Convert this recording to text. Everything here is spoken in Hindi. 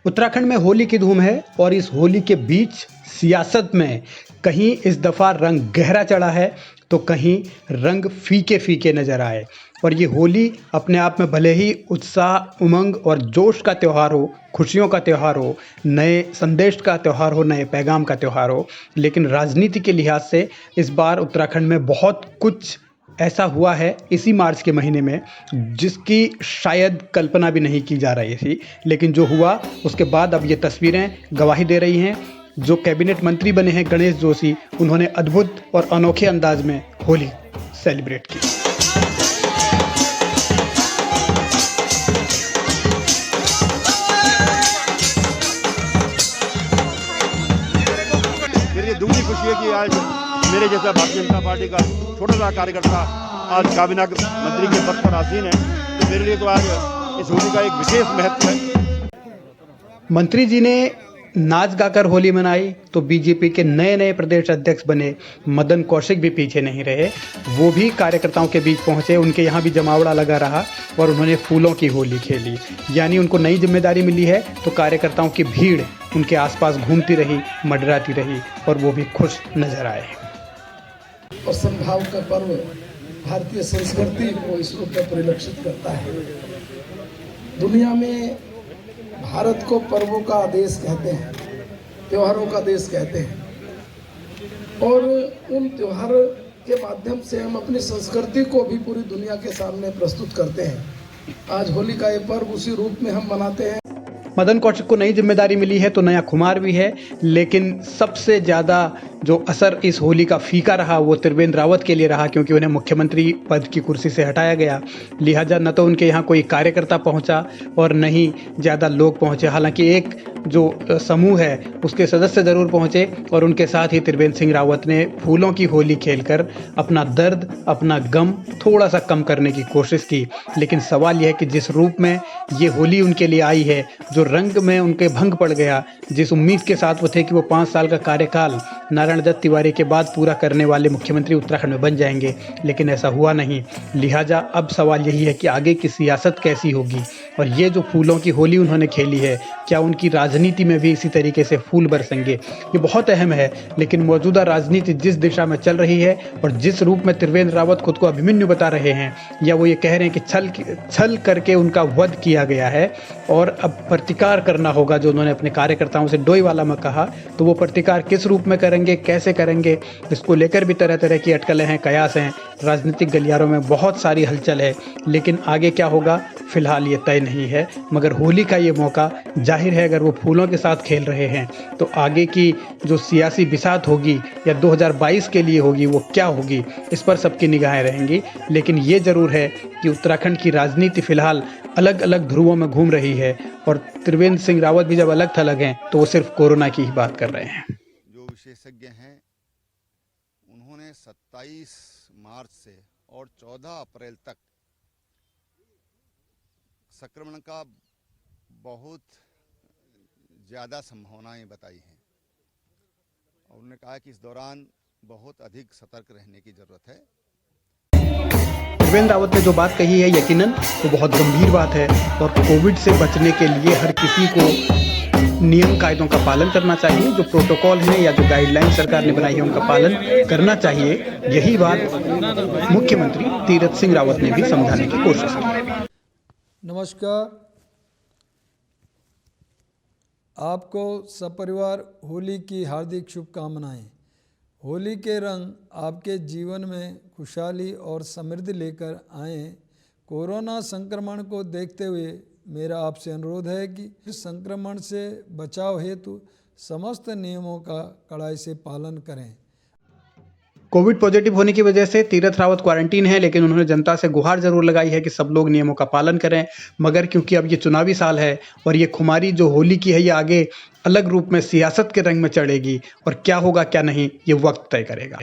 उत्तराखंड में होली की धूम है और इस होली के बीच सियासत में कहीं इस दफ़ा रंग गहरा चढ़ा है तो कहीं रंग फीके फीके नज़र आए। और ये होली अपने आप में भले ही उत्साह, उमंग और जोश का त्यौहार हो, खुशियों का त्यौहार हो, नए संदेश का त्यौहार हो, नए पैगाम का त्यौहार हो, लेकिन राजनीति के लिहाज से इस बार उत्तराखंड में बहुत कुछ ऐसा हुआ है इसी मार्च के महीने में जिसकी शायद कल्पना भी नहीं की जा रही थी। लेकिन जो हुआ उसके बाद अब ये तस्वीरें गवाही दे रही हैं। जो कैबिनेट मंत्री बने हैं गणेश जोशी, उन्होंने अद्भुत और अनोखे अंदाज में होली सेलिब्रेट की। मेरी दुगनी खुशी है कि आज मेरे जैसा भारतीय जनता पार्टी का छोटा सा कार्यकर्ता आज काबीना मंत्री के पद पर आसीन है, तो मेरे लिए तो आज इस होली का एक विशेष महत्व है। मंत्री जी ने नाच गाकर होली मनाई तो बीजेपी के नए नए प्रदेश अध्यक्ष बने मदन कौशिक भी पीछे नहीं रहे। वो भी कार्यकर्ताओं के बीच पहुंचे, उनके यहाँ भी जमावड़ा लगा रहा और उन्होंने फूलों की होली खेली। यानी उनको नई जिम्मेदारी मिली है तो कार्यकर्ताओं की भीड़ उनके आसपास घूमती रही, मंडराती रही और वो भी खुश नजर आए। और सद्भाव का पर्व भारतीय संस्कृति को इस रूप में परिलक्षित करता है। दुनिया में भारत को पर्वों का देश कहते हैं, त्योहारों का देश कहते हैं और उन त्योहार के माध्यम से हम अपनी संस्कृति को भी पूरी दुनिया के सामने प्रस्तुत करते हैं। आज होली का ये पर्व उसी रूप में हम मनाते हैं। मदन कौशिक को नई जिम्मेदारी मिली है तो नया खुमार भी है, लेकिन सबसे ज़्यादा जो असर इस होली का फीका रहा वो त्रिवेंद्र रावत के लिए रहा, क्योंकि उन्हें मुख्यमंत्री पद की कुर्सी से हटाया गया। लिहाजा न तो उनके यहाँ कोई कार्यकर्ता पहुँचा और न ही ज़्यादा लोग पहुँचे। हालांकि एक जो समूह है उसके सदस्य ज़रूर पहुँचे और उनके साथ ही त्रिवेंद्र सिंह रावत ने फूलों की होली खेलकर अपना दर्द, अपना गम थोड़ा सा कम करने की कोशिश की। लेकिन सवाल यह है कि जिस रूप में ये होली उनके लिए आई है, जो रंग में उनके भंग पड़ गया, जिस उम्मीद के साथ वो थे कि वो 5 साल का कार्यकाल नारायण दत्त तिवारी के बाद पूरा करने वाले मुख्यमंत्री उत्तराखंड में बन जाएंगे, लेकिन ऐसा हुआ नहीं। लिहाजा अब सवाल यही है कि आगे की सियासत कैसी होगी। और ये जो फूलों की होली उन्होंने खेली है, क्या उनकी राजनीति में भी इसी तरीके से फूल बरसेंगे, ये बहुत अहम है। लेकिन मौजूदा राजनीति जिस दिशा में चल रही है और जिस रूप में त्रिवेंद्र रावत खुद को अभिमन्यु बता रहे हैं, या वो ये कह रहे हैं कि छल करके उनका वध किया गया है और अब प्रतिकार करना होगा, जो उन्होंने अपने कार्यकर्ताओं से डोईवाला में कहा, तो वो प्रतिकार किस रूप में करेंगे, कैसे करेंगे, इसको लेकर भी तरह तरह की अटकलें हैं, कयास हैं। राजनीतिक गलियारों में बहुत सारी हलचल है, लेकिन आगे क्या होगा फिलहाल ये तय नहीं है। मगर होली का ये मौका जाहिर है, अगर वो फूलों के साथ खेल रहे हैं तो आगे की जो सियासी बिसात होगी या 2022 के लिए होगी वो क्या होगी, इस पर सबकी निगाहें रहेंगी। लेकिन ये ज़रूर है कि उत्तराखंड की राजनीति फिलहाल अलग अलग ध्रुवों में घूम रही है और त्रिवेंद्र सिंह रावत भी जब अलग थलग हैं तो वो सिर्फ कोरोना की ही बात कर रहे हैं। जो विशेषज्ञ हैं उन्होंने 27 मार्च से और 14 अप्रैल तक संक्रमण का बहुत ज़्यादा संभावनाएं बताई हैं और उन्होंने कहा कि इस दौरान बहुत अधिक सतर्क रहने की ज़रूरत है। त्रिवेंद्र रावत ने जो बात कही है यकीनन वो बहुत गंभीर बात है और कोविड से बचने के लिए हर किसी को नियम कायदों का पालन करना चाहिए। जो प्रोटोकॉल है या जो गाइडलाइन सरकार ने बनाई है उनका पालन करना चाहिए। यही बात मुख्यमंत्री तीरथ सिंह रावत ने भी समझाने की कोशिश की। नमस्कार, आपको सपरिवार होली की हार्दिक शुभकामनाएं। होली के रंग आपके जीवन में खुशहाली और समृद्धि लेकर आएँ। कोरोना संक्रमण को देखते हुए मेरा आपसे अनुरोध है कि इस संक्रमण से बचाव हेतु समस्त नियमों का कड़ाई से पालन करें। कोविड पॉजिटिव होने की वजह से तीरथ रावत क्वारंटीन है, लेकिन उन्होंने जनता से गुहार जरूर लगाई है कि सब लोग नियमों का पालन करें। मगर क्योंकि अब ये चुनावी साल है और ये खुमारी जो होली की है ये आगे अलग रूप में सियासत के रंग में चढ़ेगी और क्या होगा क्या नहीं ये वक्त तय करेगा।